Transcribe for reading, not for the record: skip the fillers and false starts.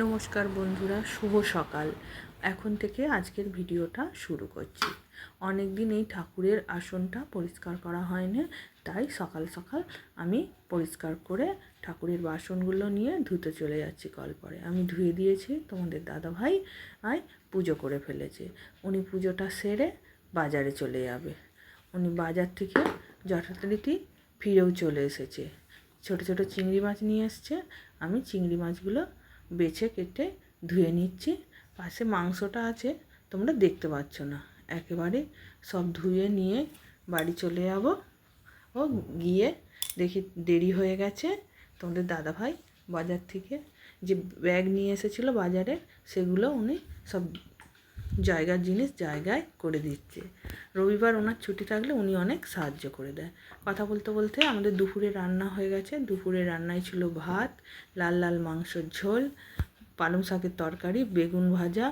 নমস্কার বন্ধুরা, শুভ সকাল। এখন থেকে আজকের ভিডিওটা শুরু করছি। অনেক দিন এই ঠাকুরের আসনটা পরিষ্কার করা হয়নি, তাই সকাল সকাল আমি পরিষ্কার করে ঠাকুরের বাসনগুলো নিয়ে ধুতে চলে যাচ্ছি। কলপরে আমি ধুয়ে দিয়েছি, তোমাদের দাদাভাই পুজো করে ফেলেছে। উনি পুজোটা সেরে বাজারে চলে যাবে। উনি বাজার থেকে যথারীতি ফিরেও চলে এসেছে। ছোট ছোট চিংড়ি মাছ নিয়ে এসছে। আমি চিংড়ি মাছগুলো বেছে কেটে ধুয়ে নিচ্ছি। পাশে মাংসটা আছে, তোমরা দেখতে পাচ্ছ না। একেবারে সব ধুয়ে নিয়ে বাড়ি চলে যাব। ও গিয়ে দেখি দেরি হয়ে গেছে। তোমাদের দাদাভাই বাজার থেকে যে ব্যাগ নিয়ে এসেছিলো বাজারে, সেগুলো উনি সব জায়গার জিনিস জায়গায় করে দিচ্ছে। রবিবার ওনার ছুটি থাকলে উনি অনেক সাহায্য করে দেয়। কথা বলতে বলতে আমাদের দুপুরে রান্না হয়ে গেছে। দুপুরে রান্নায় ছিল ভাত, লাল লাল মাংসর ঝোল, পালং শাকের তরকারি, বেগুন ভাজা,